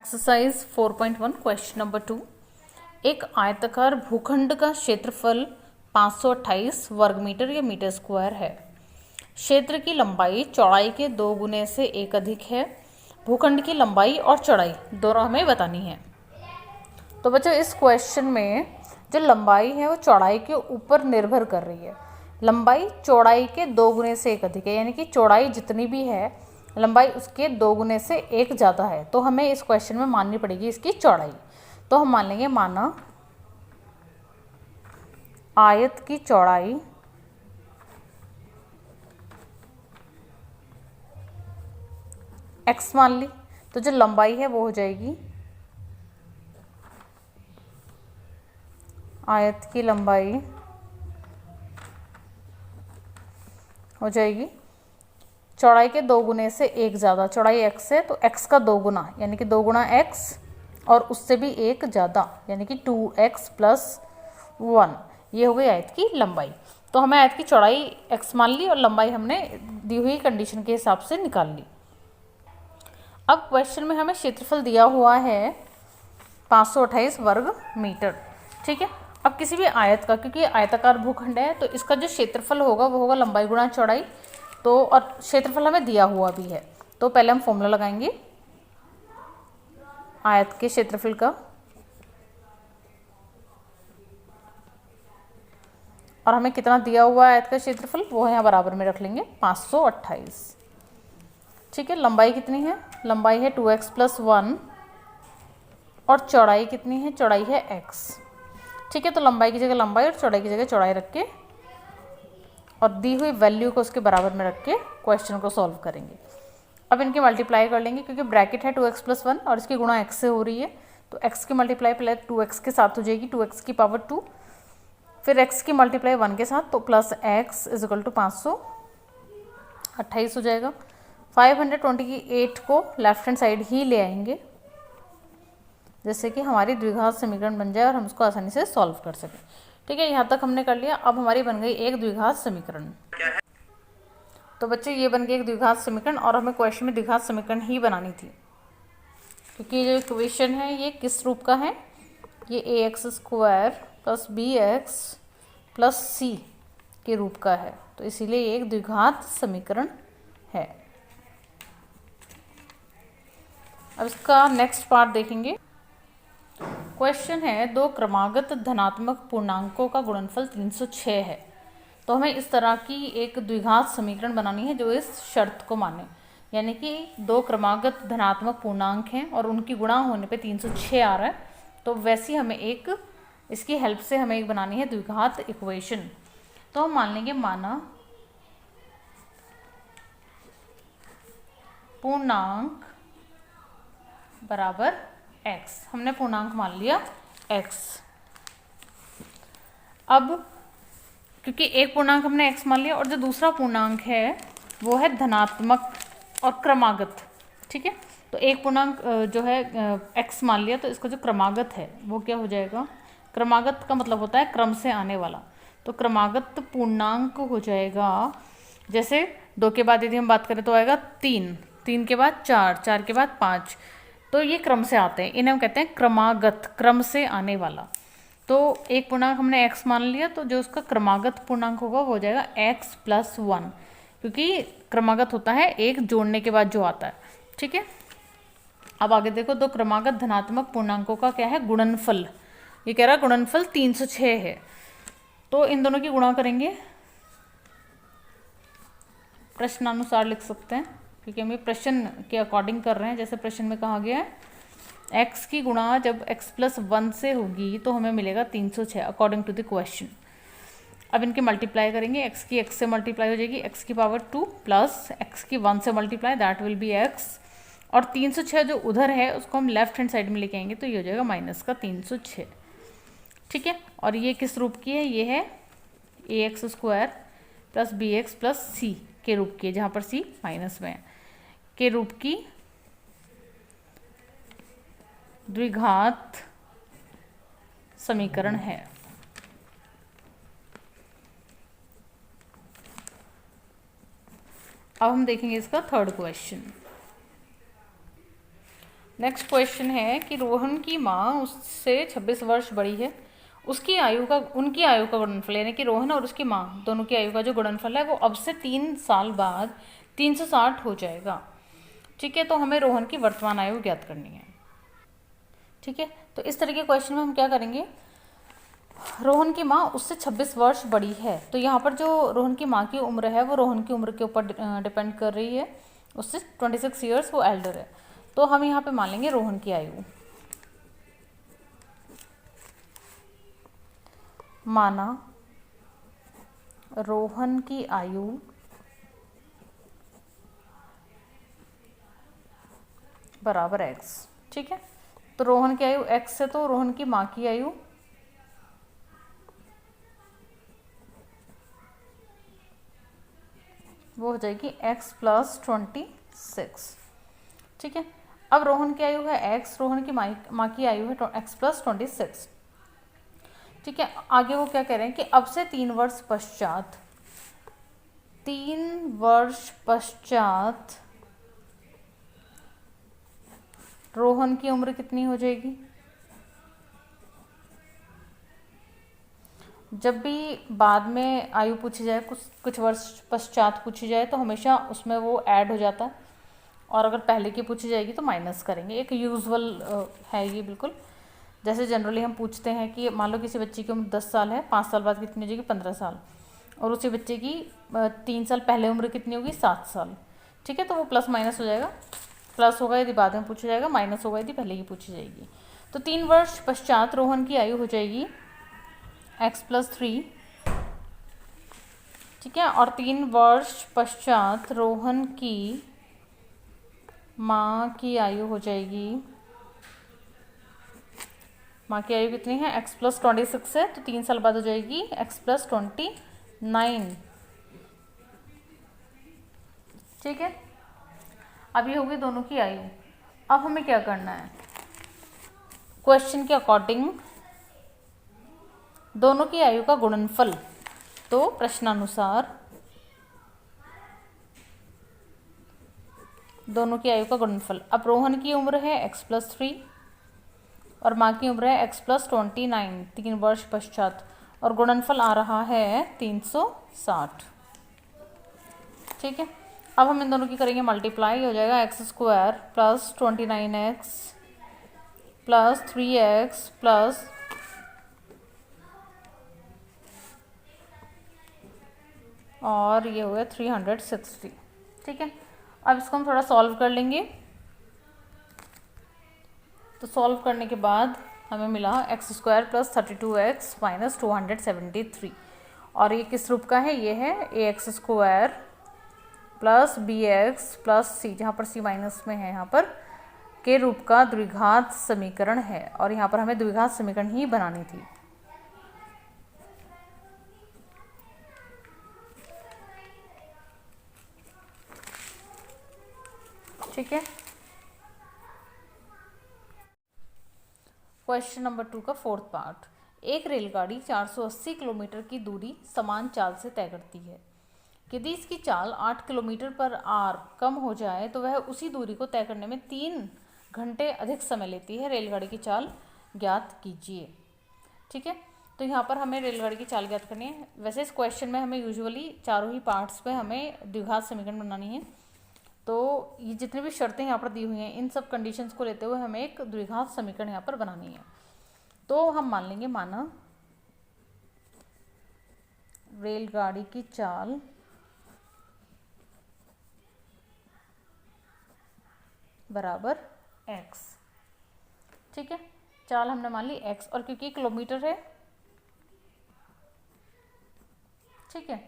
Exercise 4.1 question number 2। एक आयताकार भूखंड का क्षेत्रफल 528 वर्ग मीटर या मीटर स्क्वायर है। क्षेत्र की लंबाई चौड़ाई के 2 गुने से 1 अधिक है। भूखंड की लंबाई और चौड़ाई दोनों हमें बतानी है। तो बच्चों इस क्वेश्चन में जो लंबाई है वो चौड़ाई के ऊपर निर्भर कर रही है। लंबाई चौड़ाई के 2 गुने से 1 अधिक है, यानी कि चौड़ाई जितनी भी है लंबाई उसके 2 गुने से 1 ज़्यादा है। तो हमें इस क्वेश्चन में माननी पड़ेगी इसकी चौड़ाई। तो हम मान लेंगे माना आयत की चौड़ाई x मान ली, तो जो लंबाई है वो हो जाएगी आयत की लंबाई हो जाएगी चौड़ाई के 2 गुने से 1 ज़्यादा। चौड़ाई x है तो x का 2 गुना यानी कि 2 गुना x और उससे भी 1 ज़्यादा यानी कि 2x + 1, ये हो गई आयत की लंबाई। तो हमें आयत की चौड़ाई x मान ली और लंबाई हमने दी हुई कंडीशन के हिसाब से निकाल ली। अब क्वेश्चन में हमें क्षेत्रफल दिया हुआ है 528 वर्ग मीटर, ठीक है। अब किसी भी आयत का, क्योंकि आयताकार भूखंड है तो इसका जो क्षेत्रफल होगा वो होगा लंबाई गुणा चौड़ाई। तो और क्षेत्रफल हमें दिया हुआ भी है, तो पहले हम फॉर्मूला लगाएंगे आयत के क्षेत्रफल का, और हमें कितना दिया हुआ है आयत का क्षेत्रफल वो यहाँ बराबर में रख लेंगे 528, ठीक है। लंबाई कितनी है? लंबाई है 2x + 1 और चौड़ाई कितनी है? चौड़ाई है x, ठीक है। तो लंबाई की जगह लंबाई और चौड़ाई की जगह चौड़ाई रख के और दी हुई वैल्यू को उसके बराबर में रख के क्वेश्चन को सॉल्व करेंगे। अब इनकी मल्टीप्लाई कर लेंगे, क्योंकि ब्रैकेट है 2x + 1 और इसकी गुणा x से हो रही है, तो x की मल्टीप्लाई पहले 2x के साथ हो जाएगी 2x की पावर 2, फिर x की मल्टीप्लाई 1 के साथ, तो प्लस x = 528 हो जाएगा। 528 को लेफ्ट हैंड साइड ही ले आएंगे जैसे कि हमारी द्विघात समीकरण बन जाए और हम उसको आसानी से सॉल्व कर सकें, ठीक है। यहाँ तक हमने कर लिया। अब हमारी बन गई एक द्विघात समीकरण। तो बच्चे ये बन गई एक द्विघात समीकरण, और हमें क्वेश्चन में द्विघात समीकरण ही बनानी थी, क्योंकि ये जो इक्वेशन है ये किस रूप का है? ये ax² + bx + c के रूप का है, तो इसीलिए ये एक द्विघात समीकरण है। अब इसका नेक्स्ट पार्ट देखेंगे। क्वेश्चन है 2 क्रमागत धनात्मक पूर्णांकों का गुणनफल 306 है। तो हमें इस तरह की एक द्विघात समीकरण बनानी है जो इस शर्त को माने, यानी कि 2 क्रमागत धनात्मक पूर्णांक हैं और उनकी गुणा होने पे 306 आ रहा है। तो वैसी हमें एक इसकी हेल्प से हमें एक बनानी है द्विघात इक्वेशन। तो हम मान लेंगे माना पूर्णांक बराबर x, हमने पूर्णांक मान लिया x। अब क्योंकि एक पूर्णांक हमने x मान लिया और जो दूसरा पूर्णांक है वो है धनात्मक और क्रमागत, ठीक है। तो एक पूर्णांक जो है x मान लिया, तो इसका जो क्रमागत है वो क्या हो जाएगा? क्रमागत का मतलब होता है क्रम से आने वाला, तो क्रमागत पूर्णांक हो जाएगा, जैसे 2 के बाद यदि हम बात करें तो आएगा 3, 3 के बाद 4, 4 के बाद 5, तो ये क्रम से आते हैं, इन्हें हम कहते हैं क्रमागत, क्रम से आने वाला। तो एक पूर्णांक हमने x मान लिया, तो जो उसका क्रमागत पूर्णांक होगा वो हो जाएगा x + 1, क्योंकि क्रमागत होता है एक जोड़ने के बाद जो आता है, ठीक है। अब आगे देखो, 2 क्रमागत धनात्मक पूर्णांकों का क्या है? गुणनफल। ये कह रहा है गुणनफल 306 है, तो इन दोनों की गुणा करेंगे, प्रश्नानुसार लिख सकते हैं, क्योंकि हम ये प्रश्न के अकॉर्डिंग कर रहे हैं। जैसे प्रश्न में कहा गया है x की गुणा जब x + 1 से होगी तो हमें मिलेगा 306 अकॉर्डिंग टू द क्वेश्चन। अब इनके मल्टीप्लाई करेंगे, x की x से मल्टीप्लाई हो जाएगी x की पावर 2 प्लस x की 1 से multiply, that will be x, और 306 जो उधर है उसको हम लेफ्ट हैंड साइड में लेके आएंगे, तो ये हो जाएगा -306, ठीक है। और ये किस रूप की है? ये है ax² + bx + c के रूप की, जहाँ पर c माइनस में है, के रूप की द्विघात समीकरण है। अब हम देखेंगे इसका थर्ड क्वेश्चन। नेक्स्ट क्वेश्चन है कि रोहन की माँ उससे 26 वर्ष बड़ी है, उनकी आयु का गुणनफल, यानी कि रोहन और उसकी माँ दोनों की आयु का जो गुणनफल है वो अब से 3 साल बाद 360 हो जाएगा। ठीक है, तो हमें रोहन की वर्तमान आयु ज्ञात करनी है। ठीक है, तो इस तरह के क्वेश्चन में हम क्या करेंगे, रोहन की माँ उससे 26 वर्ष बड़ी है, तो यहाँ पर जो रोहन की माँ की उम्र है वो रोहन की उम्र के ऊपर डिपेंड कर रही है, उससे 26 ईयर्स वो एल्डर है। तो हम यहाँ पे मान लेंगे रोहन की आयु, माना रोहन की आयु बराबर x। ठीक है, तो रोहन की आयु x है, तो रोहन की माँ की आयु वो हो जाएगी x + 26। ठीक है, अब रोहन की आयु है x, रोहन की माँ की आयु है x + 26। ठीक है, आगे वो क्या कह रहे हैं कि अब से 3 वर्ष पश्चात, 3 वर्ष पश्चात रोहन की उम्र कितनी हो जाएगी। जब भी बाद में आयु पूछी जाए, कुछ वर्ष पश्चात पूछी जाए, तो हमेशा उसमें वो ऐड हो जाता है, और अगर पहले की पूछी जाएगी तो माइनस करेंगे। एक यूजुअल है ये बिल्कुल, जैसे जनरली हम पूछते हैं कि मान लो किसी बच्चे की उम्र 10 साल है, 5 साल बाद कितनी हो जाएगी, 15 साल, और उसी बच्चे की 3 साल पहले उम्र कितनी होगी, 7 साल। ठीक है, तो वो प्लस माइनस हो जाएगा, प्लस होगा यदि बाद में पूछा जाएगा, माइनस होगा यदि पहले की पूछी जाएगी। तो 3 वर्ष पश्चात रोहन की आयु हो जाएगी x + 3। ठीक है, और 3 वर्ष पश्चात रोहन की माँ की आयु हो जाएगी, माँ की आयु कितनी है, x + 26 है, तो 3 साल बाद हो जाएगी x + 29। ठीक है, अब ये होगी दोनों की आयु। अब हमें क्या करना है, क्वेश्चन के अकॉर्डिंग दोनों की आयु का गुणनफल, तो प्रश्नानुसार दोनों की आयु का गुणनफल। अब रोहन की उम्र है x + 3 और माँ की उम्र है x + 29 3 वर्ष पश्चात, और गुणनफल आ रहा है 360। ठीक है, अब हम इन दोनों की करेंगे मल्टीप्लाई, हो जाएगा x² + 29x + 3x प्लस और ये हो गया 360। ठीक है, अब इसको हम थोड़ा सॉल्व कर लेंगे। तो सॉल्व करने के बाद हमें मिला x² + 32x - 273, और ये किस रूप का है, ये है ax² + bx + c, जहाँ पर c माइनस में है, यहाँ पर के रूप का द्विघात समीकरण है, और यहाँ पर हमें द्विघात समीकरण ही बनानी थी। ठीक है, क्वेश्चन नंबर 2 का 4th पार्ट। एक रेलगाड़ी 480 किलोमीटर की दूरी समान चाल से तय करती है। यदि इसकी चाल 8 किलोमीटर पर आवर कम हो जाए तो वह उसी दूरी को तय करने में 3 घंटे अधिक समय लेती है। रेलगाड़ी की चाल ज्ञात कीजिए। ठीक है, तो यहाँ पर हमें रेलगाड़ी की चाल ज्ञात करनी है। वैसे इस क्वेश्चन में हमें यूजुअली चारों ही पार्ट्स पे हमें द्विघात समीकरण बनानी है। तो ये जितनी भी शर्तें यहाँ पर दी हुई हैं, इन सब कंडीशंस को लेते हुए हमें एक द्विघात समीकरण यहाँ पर बनानी है। तो हम मान लेंगे, माना रेलगाड़ी की चाल बराबर x। ठीक है, चाल हमने मान ली x, और क्योंकि किलोमीटर है, ठीक है,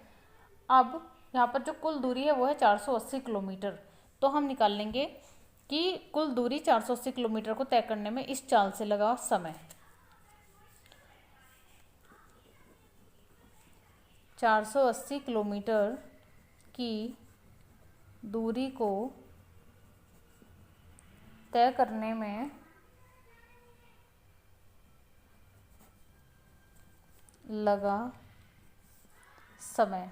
अब यहाँ पर जो कुल दूरी है वो है 480 किलोमीटर। तो हम निकाल लेंगे कि कुल दूरी 480 किलोमीटर को तय करने में इस चाल से लगा समय। 480 किलोमीटर की दूरी को तय करने में लगा समय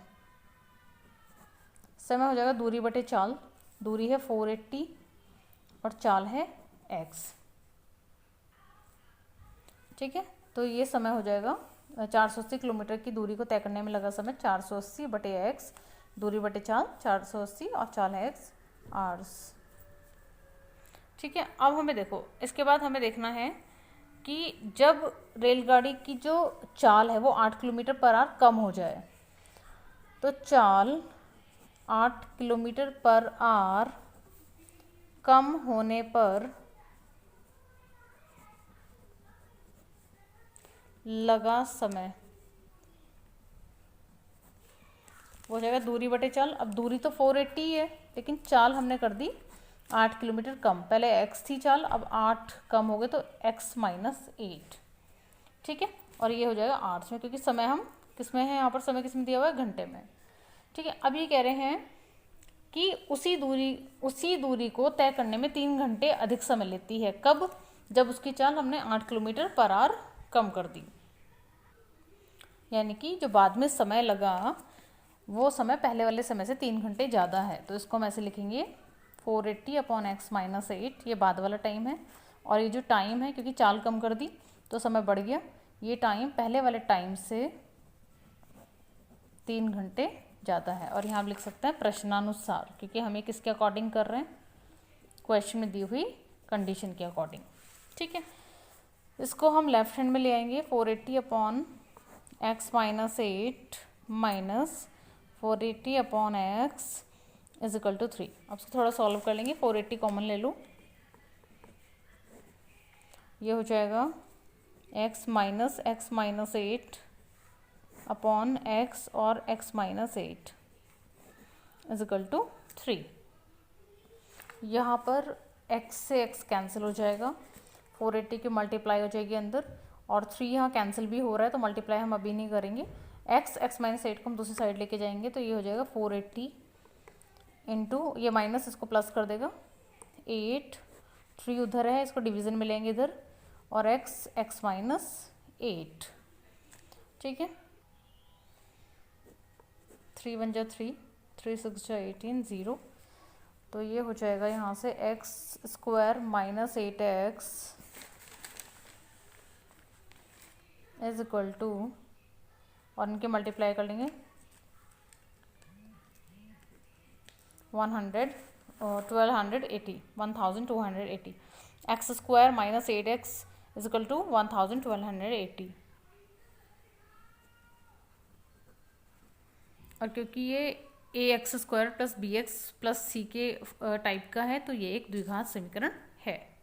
हो जाएगा दूरी बटे चाल। दूरी है 480 और चाल है एक्स। ठीक है, तो ये समय हो जाएगा 480 किलोमीटर की दूरी को तय करने में लगा समय 480 बटे एक्स, दूरी बटे चाल 480 और चाल है एक्स आवर्स। ठीक है, अब हमें देखो इसके बाद हमें देखना है कि जब रेलगाड़ी की जो चाल है वो 8 किलोमीटर पर आवर कम हो जाए, तो चाल 8 किलोमीटर पर आवर कम होने पर लगा समय वो हो जाएगा दूरी बटे चाल। अब दूरी तो 480 है, लेकिन चाल हमने कर दी 8 किलोमीटर कम। पहले x थी चाल, अब 8 कम हो गए तो x माइनस 8। ठीक है, और ये हो जाएगा आवर्स में, क्योंकि समय हम किस में है, यहाँ पर समय किस में दिया हुआ है, घंटे में। ठीक है, अब ये कह रहे हैं कि उसी दूरी को तय करने में 3 घंटे अधिक समय लेती है। कब? जब उसकी चाल हमने 8 किलोमीटर पर आवर कम कर दी, यानी कि जो बाद में समय लगा वो समय पहले वाले समय से 3 घंटे ज़्यादा है। तो इसको हम ऐसे लिखेंगे 480 अपॉन एक्स माइनस 8, ये बाद वाला टाइम है। और ये जो टाइम है, क्योंकि चाल कम कर दी तो समय बढ़ गया, ये टाइम पहले वाले टाइम से 3 घंटे ज़्यादा है। और यहाँ आप लिख सकते हैं प्रश्नानुसार, क्योंकि हम ये किसके अकॉर्डिंग कर रहे हैं, क्वेश्चन में दी हुई कंडीशन के अकॉर्डिंग। ठीक है, इसको हम लेफ्ट हैंड में ले आएंगे। 480 upon x minus 8 minus 480 upon x is equal to 3। अब इसको थोड़ा सॉल्व कर लेंगे। 480 कॉमन ले लो, ये हो जाएगा x माइनस 8 अपॉन x और x minus 8 is equal to 3। यहाँ पर x से x कैंसिल हो जाएगा, 480 की मल्टीप्लाई हो जाएगी अंदर, और 3 यहाँ कैंसिल भी हो रहा है तो मल्टीप्लाई हम अभी नहीं करेंगे। x माइनस 8 को हम दूसरी साइड लेके जाएंगे, तो ये हो जाएगा 480 इंटू, ये माइनस इसको प्लस कर देगा 8, 3 उधर है, इसको डिवीज़न में लेंगे इधर, और x माइनस 8। ठीक है, 3 1 जा 3, 3 6 जा 18, 0। तो ये हो जाएगा यहाँ से x square minus 8x is equal to, और इनके मल्टीप्लाई कर लेंगे 1280, x square minus 8x is equal to 1280। और क्योंकि ये a x square plus b x plus c के टाइप का है, तो ये एक द्विघात समीकरण है।